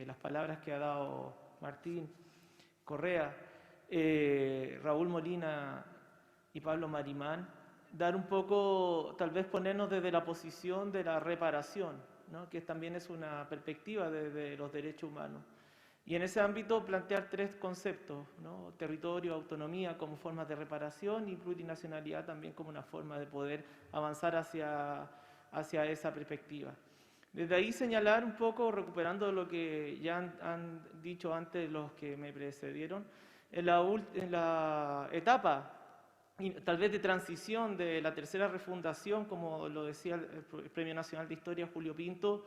las palabras que ha dado Martín Correa, Raúl Molina y Pablo Marimán, dar un poco, tal vez ponernos desde la posición de la reparación, ¿no? Que también es una perspectiva de los derechos humanos. Y en ese ámbito plantear tres conceptos, ¿no? Territorio, autonomía como formas de reparación y plurinacionalidad también como una forma de poder avanzar hacia esa perspectiva. Desde ahí señalar un poco, recuperando lo que ya han dicho antes los que me precedieron, en la etapa tal vez de transición de la tercera refundación, como lo decía el Premio Nacional de Historia Julio Pinto,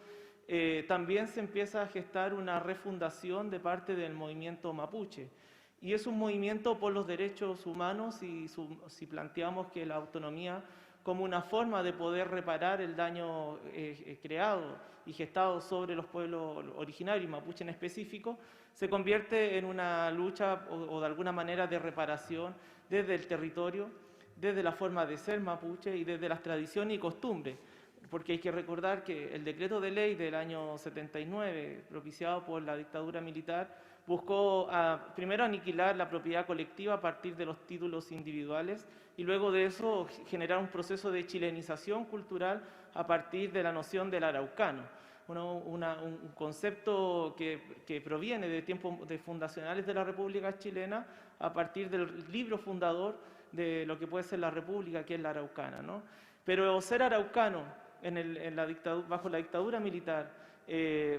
también se empieza a gestar una refundación de parte del movimiento mapuche. Y es un movimiento por los derechos humanos y si planteamos que la autonomía como una forma de poder reparar el daño creado y gestado sobre los pueblos originarios, mapuche en específico, se convierte en una lucha o de alguna manera de reparación desde el territorio, desde la forma de ser mapuche y desde las tradiciones y costumbres. Porque hay que recordar que el decreto de ley del año 79, propiciado por la dictadura militar, buscó primero aniquilar la propiedad colectiva a partir de los títulos individuales y luego de eso generar un proceso de chilenización cultural a partir de la noción del araucano. Un concepto que proviene de tiempos fundacionales de la República Chilena a partir del libro fundador de lo que puede ser la República, que es la araucana, ¿no? Pero ser araucano bajo la dictadura militar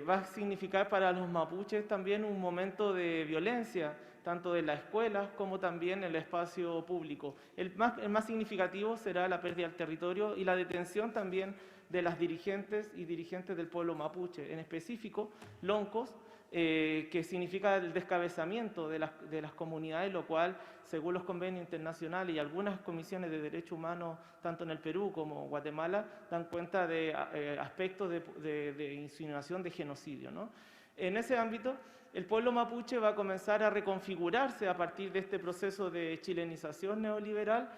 va a significar para los mapuches también un momento de violencia, tanto en las escuelas como también en el espacio público. El más significativo será la pérdida del territorio y la detención también de las dirigentes y dirigentes del pueblo mapuche, en específico loncos, que significa el descabezamiento de las comunidades, lo cual, según los convenios internacionales y algunas comisiones de derechos humanos, tanto en el Perú como Guatemala, dan cuenta de aspectos de insinuación de genocidio, ¿no? En ese ámbito, el pueblo mapuche va a comenzar a reconfigurarse a partir de este proceso de chilenización neoliberal,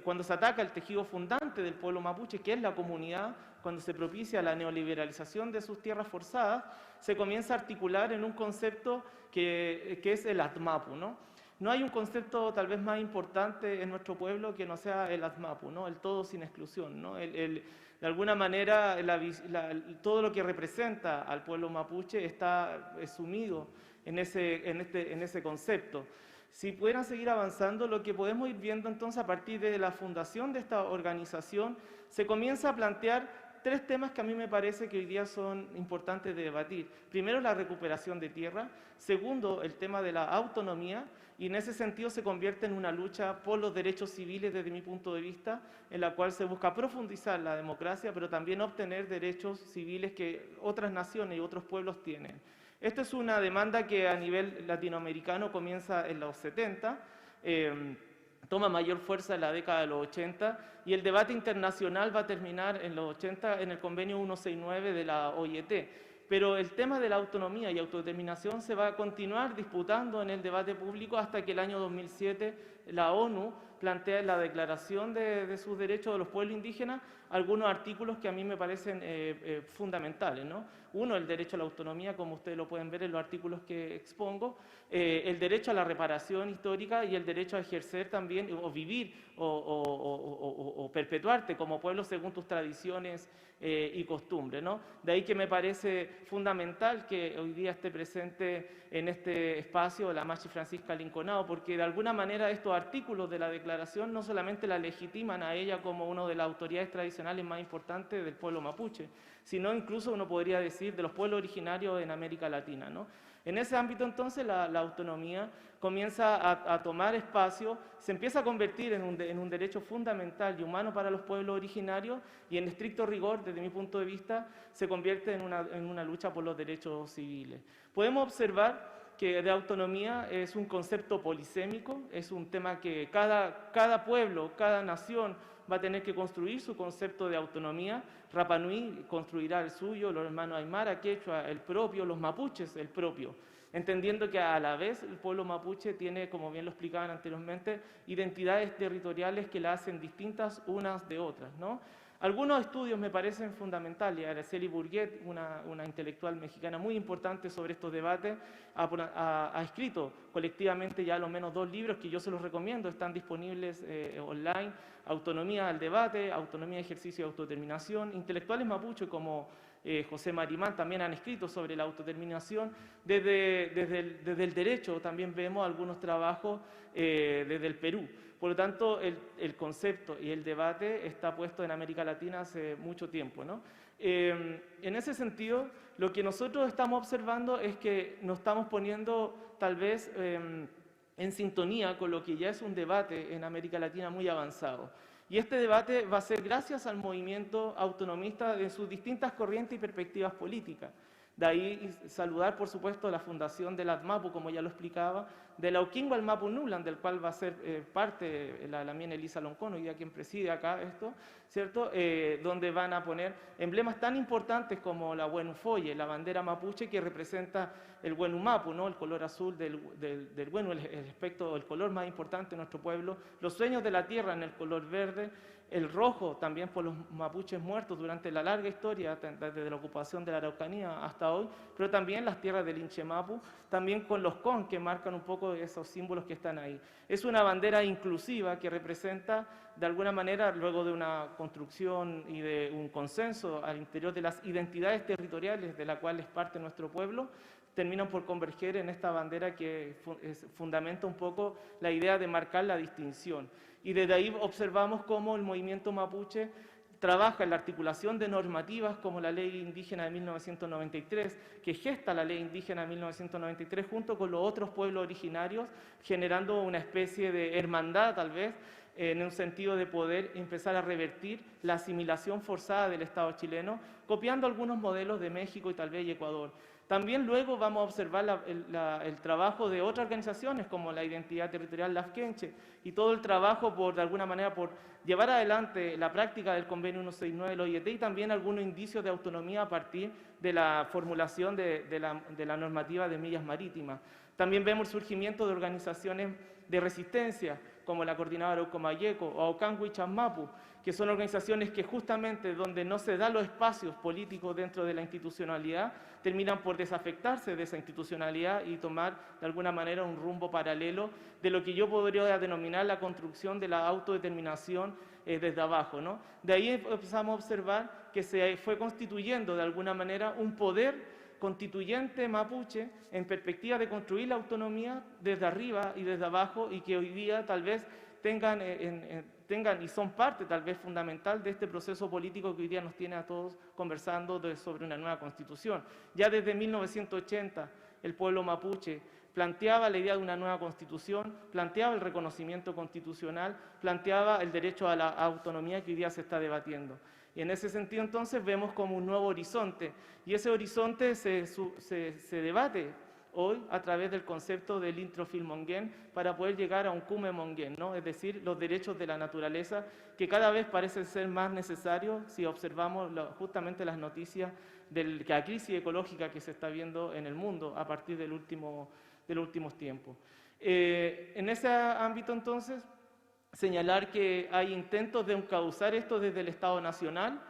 cuando se ataca el tejido fundante del pueblo mapuche, que es la comunidad, cuando se propicia la neoliberalización de sus tierras forzadas, se comienza a articular en un concepto que es el ATMAPU, ¿no? No hay un concepto tal vez más importante en nuestro pueblo que no sea el ATMAPU, ¿no? El todo sin exclusión, ¿no? De alguna manera, todo lo que representa al pueblo mapuche está sumido en ese concepto. Si pudieran seguir avanzando, lo que podemos ir viendo entonces a partir de la fundación de esta organización, se comienza a plantear tres temas que a mí me parece que hoy día son importantes de debatir. Primero, la recuperación de tierra. Segundo, el tema de la autonomía. Y en ese sentido se convierte en una lucha por los derechos civiles desde mi punto de vista, en la cual se busca profundizar la democracia, pero también obtener derechos civiles que otras naciones y otros pueblos tienen. Esta es una demanda que a nivel latinoamericano comienza en los 70, toma mayor fuerza en la década de los 80 y el debate internacional va a terminar en los 80 en el convenio 169 de la OIT. Pero el tema de la autonomía y autodeterminación se va a continuar disputando en el debate público hasta que el año 2007 la ONU plantea en la Declaración de sus derechos de los pueblos indígenas algunos artículos que a mí me parecen fundamentales, ¿no? Uno, el derecho a la autonomía, como ustedes lo pueden ver en los artículos que expongo, el derecho a la reparación histórica y el derecho a ejercer también, o vivir, o perpetuarte como pueblo según tus tradiciones y costumbres, ¿no? De ahí que me parece fundamental que hoy día esté presente en este espacio la Machi Francisca Linconao, porque de alguna manera estos artículos de la declaración no solamente la legitiman a ella como una de las autoridades tradicionales más importantes del pueblo mapuche, sino incluso uno podría decir de los pueblos originarios en América Latina, ¿no? En ese ámbito entonces la autonomía comienza a tomar espacio, se empieza a convertir en un derecho fundamental y humano para los pueblos originarios y en estricto rigor, desde mi punto de vista, se convierte en una lucha por los derechos civiles. Podemos observar que de autonomía es un concepto polisémico, es un tema que cada pueblo, cada nación va a tener que construir su concepto de autonomía. Rapa Nui construirá el suyo, los hermanos Aymara, Quechua, el propio, los mapuches, el propio, entendiendo que a la vez el pueblo mapuche tiene, como bien lo explicaban anteriormente, identidades territoriales que la hacen distintas unas de otras, ¿no? Algunos estudios me parecen fundamentales. Araceli Bourget, una intelectual mexicana muy importante sobre estos debates, ha escrito colectivamente ya al menos 2 libros que yo se los recomiendo, están disponibles online: Autonomía al debate, Autonomía, ejercicio y autodeterminación. Intelectuales mapuche como José Marimán también han escrito sobre la autodeterminación. Desde el derecho también vemos algunos trabajos desde el Perú. Por lo tanto, el concepto y el debate está puesto en América Latina hace mucho tiempo, ¿no? En ese sentido, lo que nosotros estamos observando es que nos estamos poniendo tal vez en sintonía con lo que ya es un debate en América Latina muy avanzado. Y este debate va a ser gracias al movimiento autonomista de sus distintas corrientes y perspectivas políticas. De ahí saludar, por supuesto, la fundación del ATMAPU, como ya lo explicaba, de la Auquingua al Mapu Nulan, del cual va a ser parte la mía Elisa Loncón, hoy día quien preside acá esto, ¿cierto? Donde van a poner emblemas tan importantes como la Huenufoye, la bandera mapuche que representa el Huenumapu, ¿no? El color azul del Huenu, el aspecto, el color más importante de nuestro pueblo, los sueños de la tierra en el color verde, el rojo también por los mapuches muertos durante la larga historia, desde la ocupación de la Araucanía hasta hoy, pero también las tierras del Inchemapu, también con los con que marcan un poco esos símbolos que están ahí. Es una bandera inclusiva que representa, de alguna manera, luego de una construcción y de un consenso al interior de las identidades territoriales de las cuales parte nuestro pueblo, terminan por converger en esta bandera que fundamenta un poco la idea de marcar la distinción. Y desde ahí observamos cómo el movimiento mapuche trabaja en la articulación de normativas como la Ley Indígena de 1993, que gesta la Ley Indígena de 1993 junto con los otros pueblos originarios, generando una especie de hermandad, tal vez, en un sentido de poder empezar a revertir la asimilación forzada del Estado chileno, copiando algunos modelos de México y tal vez Ecuador. También luego vamos a observar el trabajo de otras organizaciones como la Identidad Territorial Lafkenche y todo el trabajo de alguna manera por llevar adelante la práctica del Convenio 169 del OIT y también algunos indicios de autonomía a partir de la formulación de la normativa de millas marítimas. También vemos el surgimiento de organizaciones de resistencia como la Coordinadora Arauco-Mayeco o Aucango y Chammapu, que son organizaciones que justamente donde no se dan los espacios políticos dentro de la institucionalidad, terminan por desafectarse de esa institucionalidad y tomar de alguna manera un rumbo paralelo de lo que yo podría denominar la construcción de la autodeterminación desde abajo, ¿no? De ahí empezamos a observar que se fue constituyendo de alguna manera un poder constituyente mapuche en perspectiva de construir la autonomía desde arriba y desde abajo y que hoy día tal vez tengan y son parte tal vez fundamental de este proceso político que hoy día nos tiene a todos conversando sobre una nueva constitución. Ya desde 1980 el pueblo mapuche planteaba la idea de una nueva constitución, planteaba el reconocimiento constitucional, planteaba el derecho a la autonomía que hoy día se está debatiendo. Y en ese sentido entonces vemos como un nuevo horizonte y ese horizonte se debate hoy a través del concepto del introfil monguén para poder llegar a un cume monguén, ¿no? Es decir, los derechos de la naturaleza que cada vez parecen ser más necesarios si observamos justamente las noticias de la crisis ecológica que se está viendo en el mundo a partir de los últimos tiempos. En ese ámbito entonces, señalar que hay intentos de encauzar esto desde el Estado Nacional,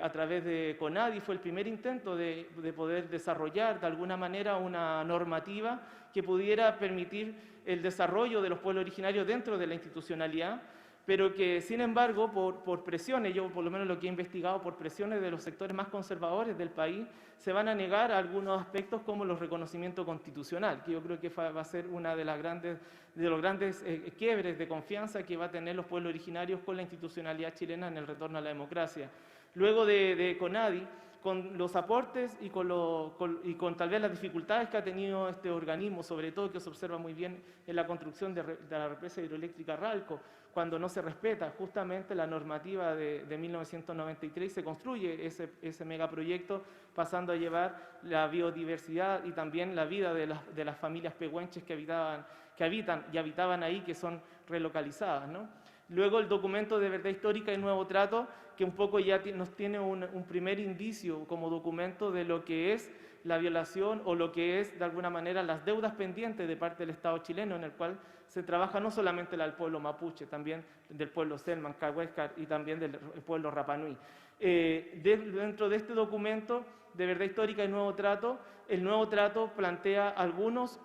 a través de CONADI fue el primer intento de poder desarrollar de alguna manera una normativa que pudiera permitir el desarrollo de los pueblos originarios dentro de la institucionalidad, pero que sin embargo por presiones, yo por lo menos lo que he investigado, por presiones de los sectores más conservadores del país, se van a negar algunos aspectos como los reconocimientos constitucional, que yo creo que va a ser una de los grandes quiebres de confianza que va a tener los pueblos originarios con la institucionalidad chilena en el retorno a la democracia. Luego de CONADI, con los aportes y con tal vez las dificultades que ha tenido este organismo, sobre todo que se observa muy bien en la construcción de la represa hidroeléctrica Ralco, cuando no se respeta justamente la normativa de 1993, se construye ese megaproyecto pasando a llevar la biodiversidad y también la vida de las familias pehuenches que habitaban ahí, que son relocalizadas, ¿no? Luego el documento de verdad histórica y nuevo trato, que un poco ya nos tiene un primer indicio como documento de lo que es la violación o lo que es de alguna manera las deudas pendientes de parte del Estado chileno, en el cual se trabaja no solamente del pueblo mapuche, también del pueblo Selman, Cahuéscar y también del pueblo Rapanui. Dentro de este documento de verdad histórica y nuevo trato, el nuevo trato plantea algunos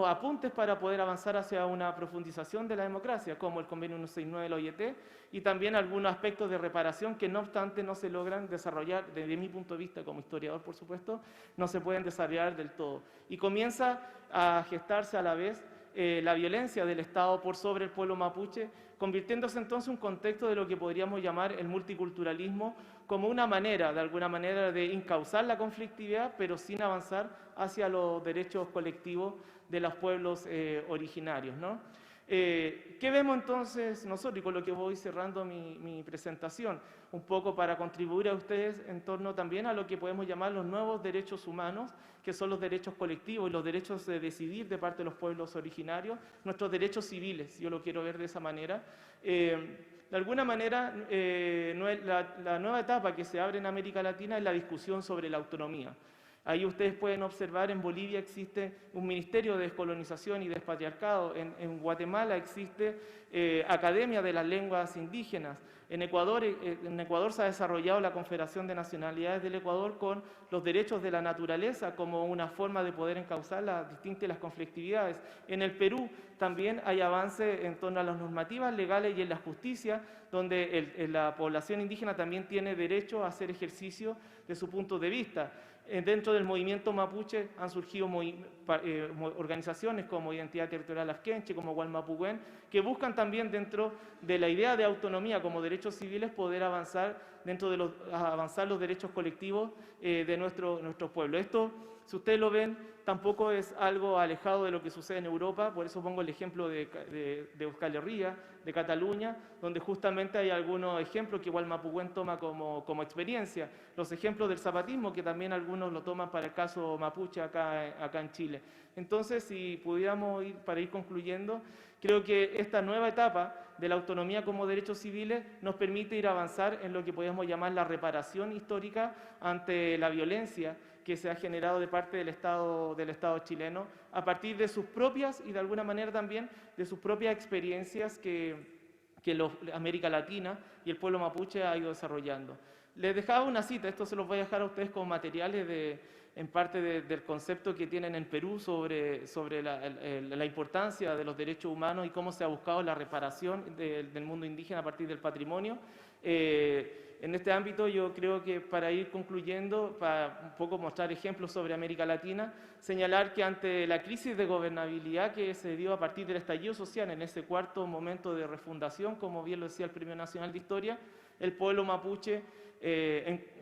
apuntes para poder avanzar hacia una profundización de la democracia, como el convenio 169 de la OIT, y también algunos aspectos de reparación que no obstante no se logran desarrollar, desde mi punto de vista como historiador por supuesto, no se pueden desarrollar del todo. Y comienza a gestarse a la vez la violencia del Estado por sobre el pueblo mapuche, convirtiéndose entonces en un contexto de lo que podríamos llamar el multiculturalismo como una manera, de alguna manera, de encauzar la conflictividad, pero sin avanzar hacia los derechos colectivos de los pueblos originarios, ¿no? ¿Qué vemos entonces nosotros? Y con lo que voy cerrando mi presentación, un poco para contribuir a ustedes en torno también a lo que podemos llamar los nuevos derechos humanos, que son los derechos colectivos y los derechos de decidir de parte de los pueblos originarios, nuestros derechos civiles, yo lo quiero ver de esa manera. De alguna manera, la nueva etapa que se abre en América Latina es la discusión sobre la autonomía. Ahí ustedes pueden observar, en Bolivia existe un Ministerio de Descolonización y Despatriarcado, en Guatemala existe Academia de las Lenguas Indígenas, en Ecuador se ha desarrollado la Confederación de Nacionalidades del Ecuador con los derechos de la naturaleza como una forma de poder encauzar las distintas conflictividades. En el Perú también hay avance en torno a las normativas legales y en la justicia, donde la población indígena también tiene derecho a hacer ejercicio de su punto de vista. Dentro del movimiento mapuche han surgido organizaciones como Identidad Territorial Afkenche, como Gualmapugüen, que buscan también dentro de la idea de autonomía como derechos civiles poder avanzar avanzar los derechos colectivos de nuestro pueblo. Esto, si ustedes lo ven, tampoco es algo alejado de lo que sucede en Europa, por eso pongo el ejemplo de Euskal Herria, de Cataluña, donde justamente hay algunos ejemplos que igual Mapugüen toma como experiencia. Los ejemplos del zapatismo, que también algunos lo toman para el caso mapuche acá en Chile. Entonces, si pudiéramos para ir concluyendo, creo que esta nueva etapa de la autonomía como derechos civiles nos permite ir a avanzar en lo que podemos llamar la reparación histórica ante la violencia que se ha generado de parte del Estado chileno a partir de sus propias y de alguna manera también de sus propias experiencias que América Latina y el pueblo mapuche ha ido desarrollando. Les dejaba una cita, esto se los voy a dejar a ustedes como materiales en parte del concepto que tienen en Perú sobre la importancia de los derechos humanos y cómo se ha buscado la reparación del mundo indígena a partir del patrimonio. En este ámbito yo creo que para ir concluyendo, para un poco mostrar ejemplos sobre América Latina, señalar que ante la crisis de gobernabilidad que se dio a partir del estallido social en ese cuarto momento de refundación, como bien lo decía el Premio Nacional de Historia, el pueblo mapuche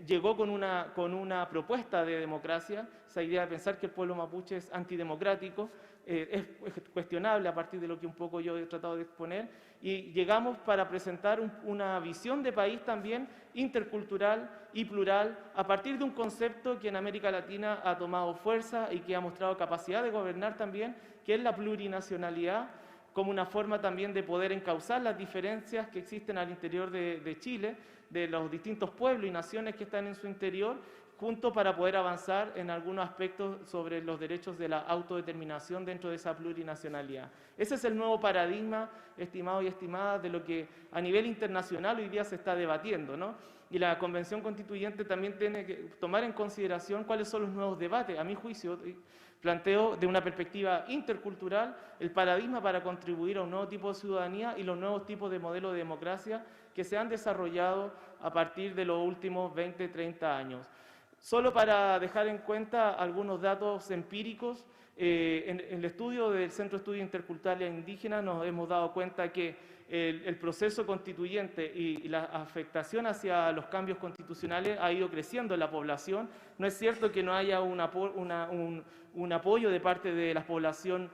llegó con una propuesta de democracia, esa idea de pensar que el pueblo mapuche es antidemocrático, es cuestionable a partir de lo que un poco yo he tratado de exponer, y llegamos para presentar una visión de país también intercultural y plural a partir de un concepto que en América Latina ha tomado fuerza y que ha mostrado capacidad de gobernar también, que es la plurinacionalidad, como una forma también de poder encauzar las diferencias que existen al interior de Chile, de los distintos pueblos y naciones que están en su interior, juntos para poder avanzar en algunos aspectos sobre los derechos de la autodeterminación dentro de esa plurinacionalidad. Ese es el nuevo paradigma, estimados y estimadas, de lo que a nivel internacional hoy día se está debatiendo, ¿no? Y la Convención Constituyente también tiene que tomar en consideración cuáles son los nuevos debates. A mi juicio, planteo de una perspectiva intercultural el paradigma para contribuir a un nuevo tipo de ciudadanía y los nuevos tipos de modelos de democracia que se han desarrollado a partir de los últimos 20, 30 años. Solo para dejar en cuenta algunos datos empíricos, en el estudio del Centro de Estudios Interculturales Indígenas nos hemos dado cuenta que el proceso constituyente y la afectación hacia los cambios constitucionales ha ido creciendo en la población. No es cierto que no haya un apoyo de parte de la población,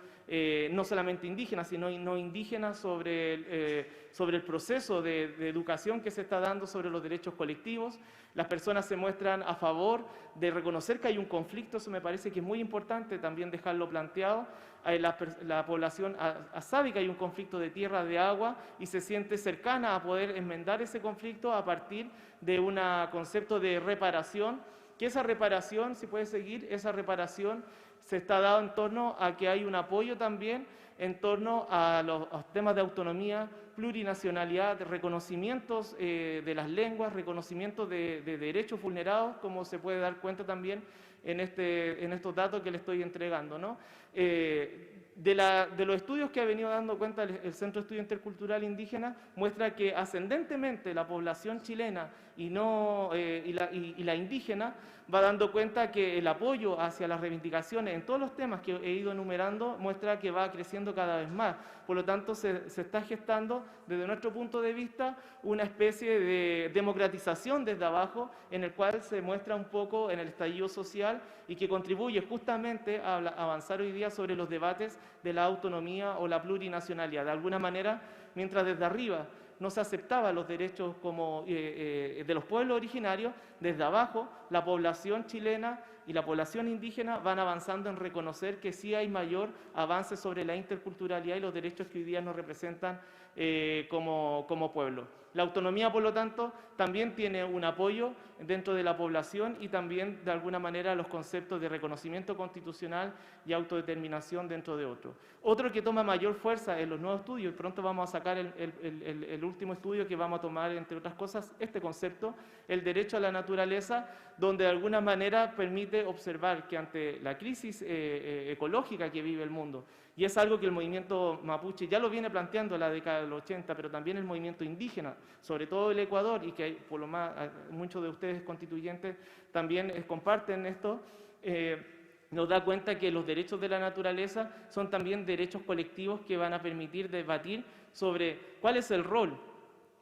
no solamente indígena, sino no indígena, sobre el proceso de educación que se está dando sobre los derechos colectivos. Las personas se muestran a favor de reconocer que hay un conflicto, eso me parece que es muy importante también dejarlo planteado. La población sabe que hay un conflicto de tierra, de agua, y se siente cercana a poder enmendar ese conflicto a partir de un concepto de reparación que esa reparación, si puede seguir, esa reparación se está dando en torno a que hay un apoyo también en torno a los temas de autonomía, plurinacionalidad, de reconocimientos de las lenguas, reconocimientos de derechos vulnerados, como se puede dar cuenta también en estos datos que le estoy entregando, ¿no? De los estudios que ha venido dando cuenta el Centro de Estudio Intercultural Indígena, muestra que ascendentemente la población chilena y la indígena va dando cuenta que el apoyo hacia las reivindicaciones en todos los temas que he ido enumerando muestra que va creciendo cada vez más. Por lo tanto, se está gestando desde nuestro punto de vista una especie de democratización desde abajo, en el cual se muestra un poco en el estallido social y que contribuye justamente a avanzar hoy día sobre los debates de la autonomía o la plurinacionalidad. De alguna manera, mientras desde arriba no se aceptaban los derechos de los pueblos originarios, desde abajo la población chilena y la población indígena van avanzando en reconocer que sí hay mayor avance sobre la interculturalidad y los derechos que hoy día nos representan como pueblo. La autonomía, por lo tanto, también tiene un apoyo dentro de la población y también, de alguna manera, los conceptos de reconocimiento constitucional y autodeterminación dentro de otros. Otro que toma mayor fuerza en los nuevos estudios, y pronto vamos a sacar el último estudio que vamos a tomar, entre otras cosas, este concepto, el derecho a la naturaleza, donde de alguna manera permite observar que ante la crisis ecológica que vive el mundo, y es algo que el movimiento mapuche ya lo viene planteando en la década de los 80, pero también el movimiento indígena, sobre todo el Ecuador, y que por lo más muchos de ustedes constituyentes también comparten esto, nos da cuenta que los derechos de la naturaleza son también derechos colectivos que van a permitir debatir sobre cuál es el rol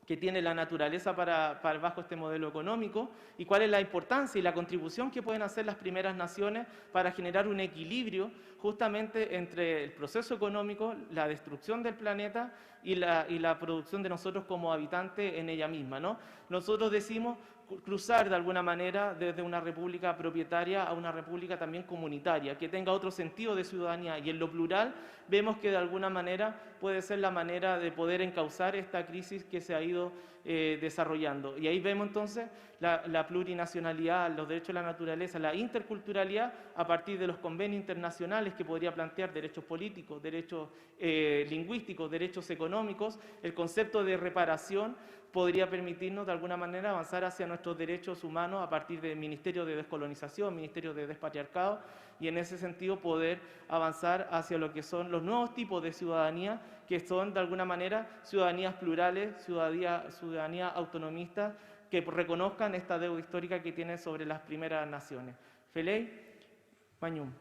que tiene la naturaleza bajo este modelo económico y cuál es la importancia y la contribución que pueden hacer las primeras naciones para generar un equilibrio justamente entre el proceso económico, la destrucción del planeta y la producción de nosotros como habitantes en ella misma, ¿no? Nosotros decimos cruzar de alguna manera desde una república propietaria a una república también comunitaria, que tenga otro sentido de ciudadanía, y en lo plural vemos que de alguna manera puede ser la manera de poder encauzar esta crisis que se ha ido desarrollando. Y ahí vemos entonces la plurinacionalidad, los derechos de la naturaleza, la interculturalidad a partir de los convenios internacionales que podría plantear derechos políticos, derechos lingüísticos, derechos económicos, el concepto de reparación podría permitirnos de alguna manera avanzar hacia nuestros derechos humanos a partir del Ministerio de Descolonización, Ministerio de Despatriarcado, y en ese sentido poder avanzar hacia lo que son los nuevos tipos de ciudadanía, que son de alguna manera ciudadanías plurales, ciudadanía autonomista, que reconozcan esta deuda histórica que tienen sobre las primeras naciones. Feley, Mañum.